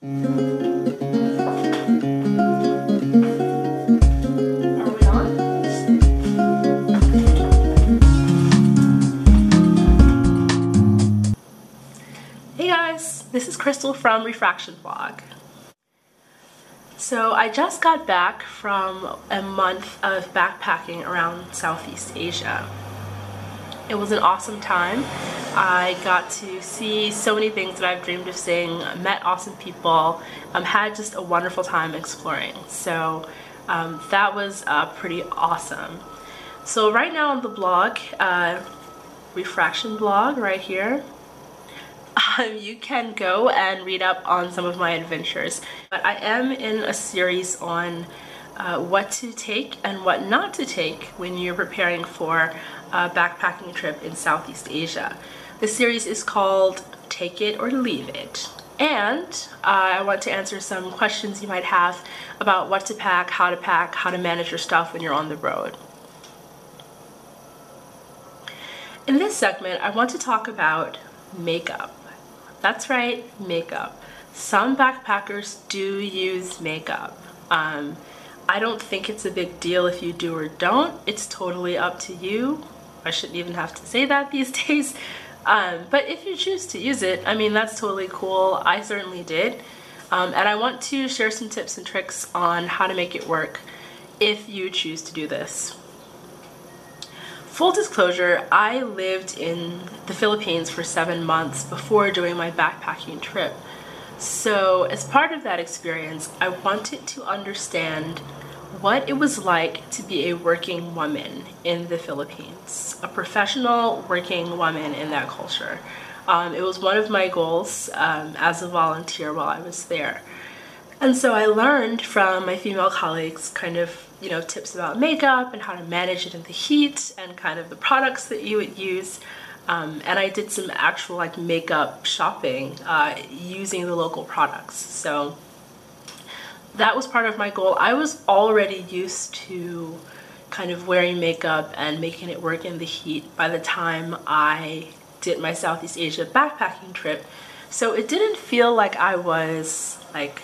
Hey guys, this is Crystal from Refraction Vlog. So I just got back from a month of backpacking around Southeast Asia. It was an awesome time. I got to see so many things that I've dreamed of seeing, met awesome people, had just a wonderful time exploring. So that was pretty awesome. So right now on the blog, Refraction blog right here, you can go and read up on some of my adventures. But I am in a series on what to take and what not to take when you're preparing for a backpacking trip in Southeast Asia. The series is called Take It or Leave It. And I want to answer some questions you might have about what to pack, how to manage your stuff when you're on the road. In this segment, I want to talk about makeup. That's right, makeup. Some backpackers do use makeup. I don't think it's a big deal if you do or don't. It's totally up to you. I shouldn't even have to say that these days. But if you choose to use it, I mean, that's totally cool. I certainly did. And I want to share some tips and tricks on how to make it work if you choose to do this. Full disclosure, I lived in the Philippines for 7 months before doing my backpacking trip. So as part of that experience, I wanted to understand what it was like to be a working woman in the Philippines, a professional working woman in that culture. It was one of my goals as a volunteer while I was there. And so I learned from my female colleagues kind of, you know, tips about makeup and how to manage it in the heat and kind of the products that you would use. And I did some actual like makeup shopping using the local products. So that was part of my goal. I was already used to kind of wearing makeup and making it work in the heat by the time I did my Southeast Asia backpacking trip. So it didn't feel like I was like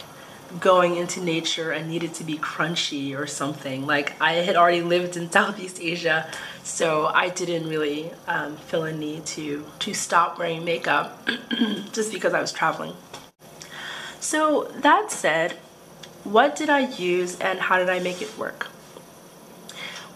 going into nature and needed to be crunchy or something. Like I had already lived in Southeast Asia, so I didn't really feel a need to stop wearing makeup just because I was traveling. So that said, what did I use and how did I make it work?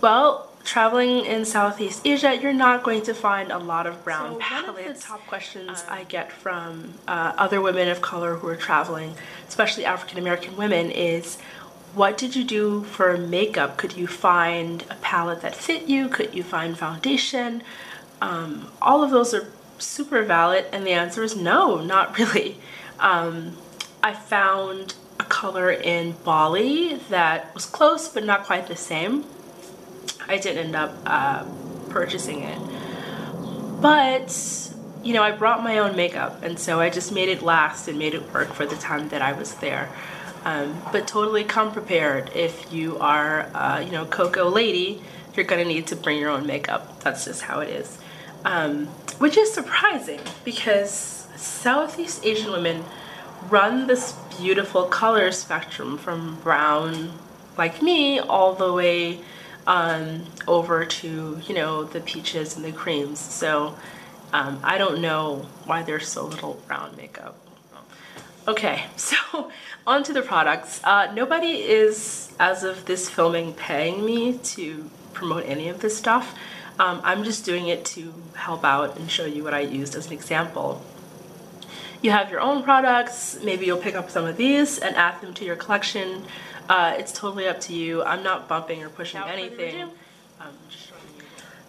Well, traveling in Southeast Asia, you're not going to find a lot of brown palettes. One of the top questions I get from other women of color who are traveling, especially African American women, is what did you do for makeup? Could you find a palette that fit you? Could you find foundation? All of those are super valid, and the answer is no, not really. I found a color in Bali that was close but not quite the same. I didn't end up purchasing it, but you know, I brought my own makeup, and so I just made it last and made it work for the time that I was there. But totally come prepared if you are you know, Coco lady. You're gonna need to bring your own makeup. That's just how it is, which is surprising because Southeast Asian women run this beautiful color spectrum from brown like me all the way over to, you know, the peaches and the creams. So I don't know why there's so little brown makeup. Okay, so on to the products. Nobody is, as of this filming, paying me to promote any of this stuff. I'm just doing it to help out and show you what I used as an example. You have your own products. Maybe you'll pick up some of these and add them to your collection. It's totally up to you. I'm not bumping or pushing anything.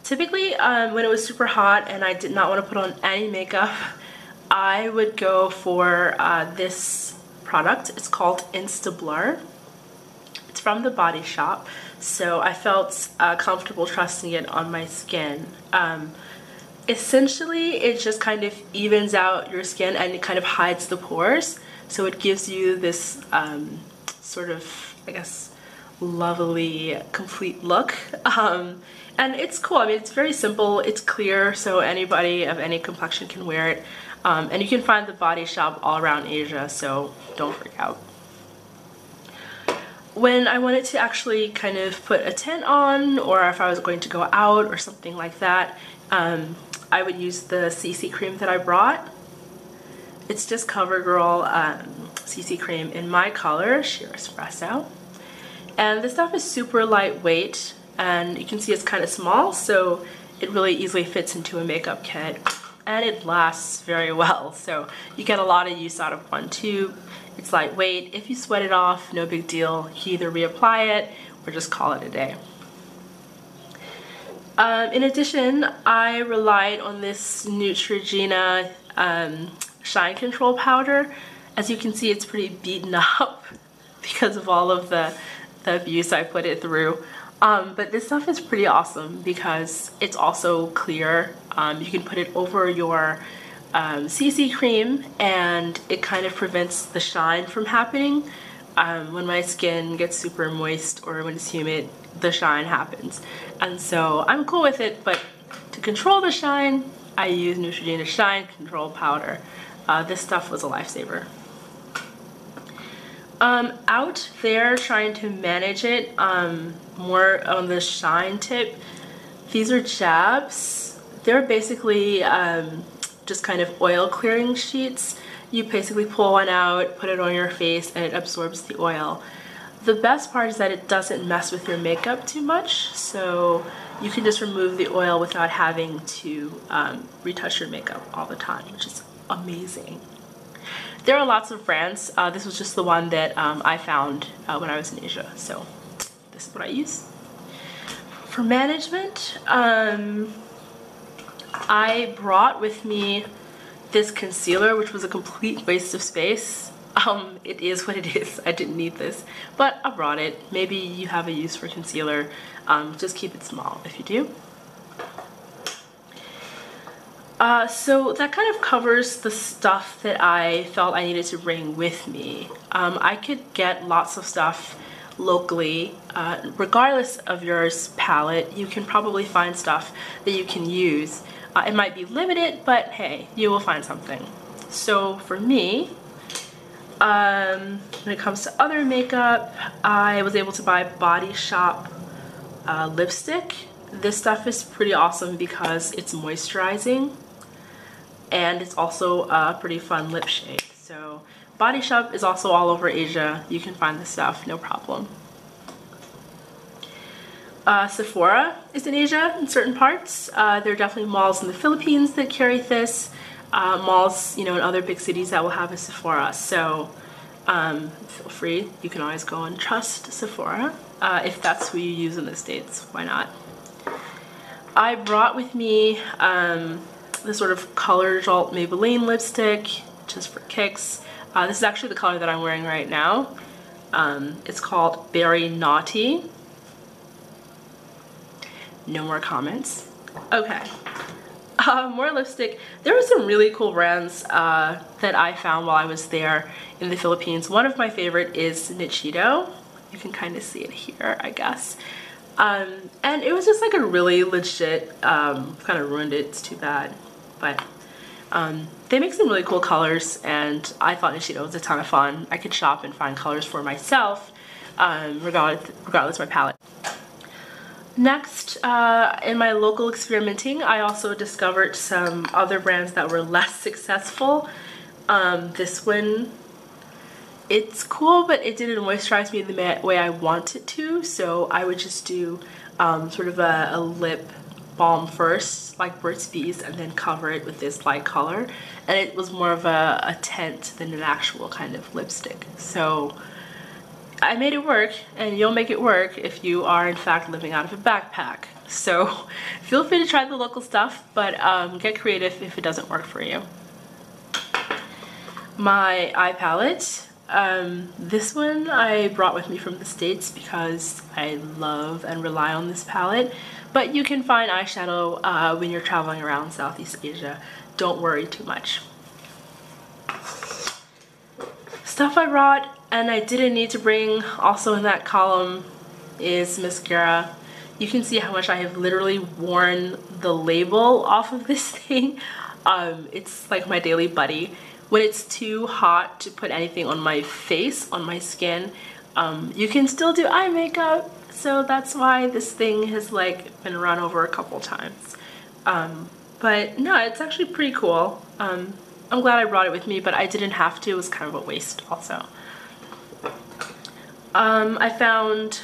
Typically, when it was super hot and I did not want to put on any makeup, I would go for this product. It's called Insta Blur. It's from The Body Shop, so I felt comfortable trusting it on my skin. Essentially, it just kind of evens out your skin and it kind of hides the pores, so it gives you this sort of, I guess, lovely complete look. And it's cool. I mean, it's very simple, it's clear, so anybody of any complexion can wear it. And you can find the Body Shop all around Asia, so don't freak out. When I wanted to actually kind of put a tint on, or if I was going to go out or something like that, I would use the CC cream that I brought. It's just CoverGirl CC cream in my color, Sheer Espresso. And this stuff is super lightweight, and you can see it's kind of small, so it really easily fits into a makeup kit. And it lasts very well, so you get a lot of use out of one tube. It's lightweight. If you sweat it off, no big deal. You can either reapply it or just call it a day. In addition, I relied on this Neutrogena Shine Control Powder. As you can see, it's pretty beaten up because of all of the abuse I put it through. But this stuff is pretty awesome because it's also clear. You can put it over your CC cream and it kind of prevents the shine from happening. When my skin gets super moist or when it's humid, the shine happens. And so I'm cool with it, but to control the shine, I use Neutrogena Shine Control Powder. This stuff was a lifesaver. Out there trying to manage it more on the shine tip, these are jabs. They're basically just kind of oil clearing sheets. You basically pull one out, put it on your face, and it absorbs the oil. The best part is that it doesn't mess with your makeup too much, so you can just remove the oil without having to retouch your makeup all the time, which is amazing. There are lots of brands. This was just the one that I found when I was in Asia, so this is what I use. For management, I brought with me this concealer, which was a complete waste of space. It is what it is. I didn't need this, but I brought it. Maybe you have a use for concealer. Just keep it small if you do. So that kind of covers the stuff that I felt I needed to bring with me. I could get lots of stuff locally. Regardless of your palette, you can probably find stuff that you can use. It might be limited, but hey, you will find something. So for me, when it comes to other makeup, I was able to buy Body Shop lipstick. This stuff is pretty awesome because it's moisturizing and it's also a pretty fun lip shade. So Body Shop is also all over Asia. You can find this stuff, no problem. Sephora is in Asia in certain parts. There are definitely malls in the Philippines that carry this. Malls, in other big cities that will have a Sephora. So feel free. You can always go and trust Sephora if that's who you use in the States. Why not? I brought with me this sort of Color Jolt Maybelline lipstick just for kicks. This is actually the color that I'm wearing right now. It's called Berry Naughty. No more comments. Okay. More lipstick. There were some really cool brands that I found while I was there in the Philippines. One of my favorite is Nichito. You can kind of see it here, I guess. And it was just like a really legit, kind of ruined it, it's too bad. But they make some really cool colors and I thought Nichito was a ton of fun. I could shop and find colors for myself, regardless of my palette. Next, in my local experimenting, I also discovered some other brands that were less successful. This one, it's cool, but it didn't moisturize me the way I want it to, so I would just do sort of a lip balm first, like Burt's Bees, and then cover it with this light color. And it was more of a tint than an actual kind of lipstick. So I made it work, and you'll make it work if you are in fact living out of a backpack. So feel free to try the local stuff, but get creative if it doesn't work for you. My eye palette, this one I brought with me from the States because I love and rely on this palette, but you can find eyeshadow when you're traveling around Southeast Asia. Don't worry too much. Stuff I brought and I didn't need to bring, also in that column, is mascara. You can see how much I have literally worn the label off of this thing. It's like my daily buddy. When it's too hot to put anything on my face, on my skin, you can still do eye makeup. So that's why this thing has like been run over a couple times. But no, it's actually pretty cool. I'm glad I brought it with me, but I didn't have to. It was kind of a waste also. I found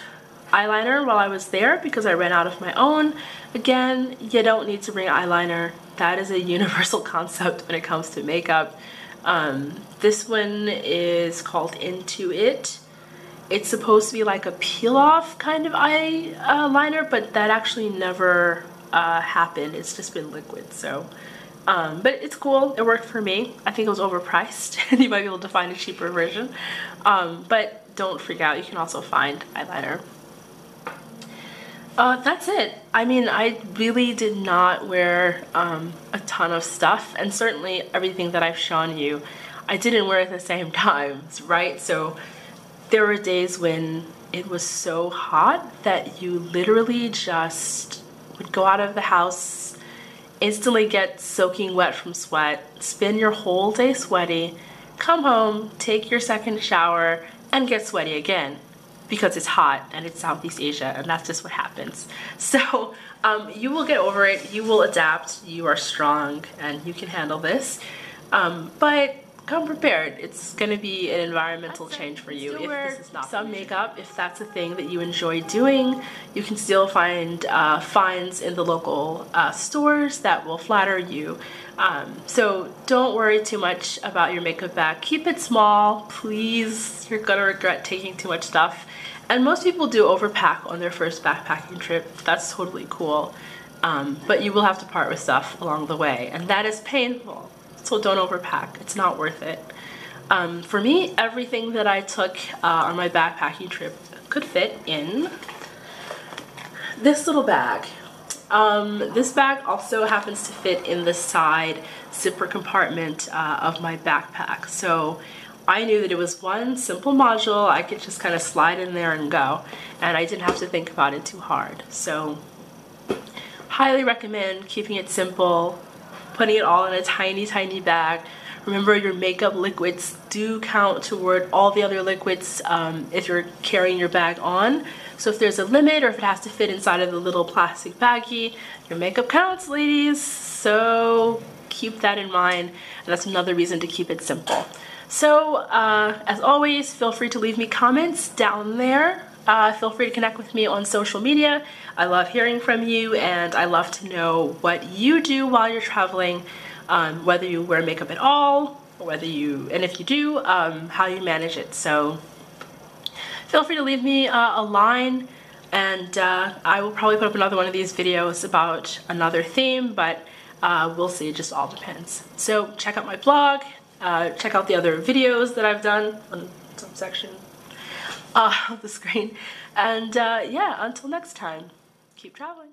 eyeliner while I was there because I ran out of my own. Again, you don't need to bring eyeliner. That is a universal concept when it comes to makeup. This one is called Into It. It's supposed to be like a peel-off kind of eyeliner, but that actually never happened. It's just been liquid, so. But it's cool. It worked for me. I think it was overpriced. You might be able to find a cheaper version. But don't freak out. You can also find eyeliner. That's it. I mean, I really did not wear a ton of stuff, and certainly everything that I've shown you, I didn't wear at the same time, right? So there were days when it was so hot that you literally just would go out of the house, instantly get soaking wet from sweat, spend your whole day sweaty, come home, take your second shower, and get sweaty again. Because it's hot and it's Southeast Asia, and that's just what happens. So you will get over it, you will adapt, you are strong, and you can handle this. But come prepared. It's gonna be an environmental change for you if this is not some makeup. If that's a thing that you enjoy doing, you can still find finds in the local stores that will flatter you. So don't worry too much about your makeup bag. Keep it small, please. You're gonna regret taking too much stuff. And most people do overpack on their first backpacking trip. That's totally cool. But you will have to part with stuff along the way, and that is painful. So don't overpack. It's not worth it. For me, everything that I took on my backpacking trip could fit in this little bag. This bag also happens to fit in the side zipper compartment of my backpack. So I knew that it was one simple module. I could just kind of slide in there and go, and I didn't have to think about it too hard. So highly recommend keeping it simple, putting it all in a tiny, tiny bag. Remember, your makeup liquids do count toward all the other liquids if you're carrying your bag on. So if there's a limit, or if it has to fit inside of the little plastic baggie, your makeup counts, ladies. So keep that in mind, and that's another reason to keep it simple. So as always, feel free to leave me comments down there. Feel free to connect with me on social media. I love hearing from you, and I love to know what you do while you're traveling, whether you wear makeup at all, or whether you, and if you do, how you manage it. So feel free to leave me a line, and I will probably put up another one of these videos about another theme, but we'll see, it just all depends. So check out my blog, check out the other videos that I've done on some section of the screen, and yeah, until next time, keep traveling.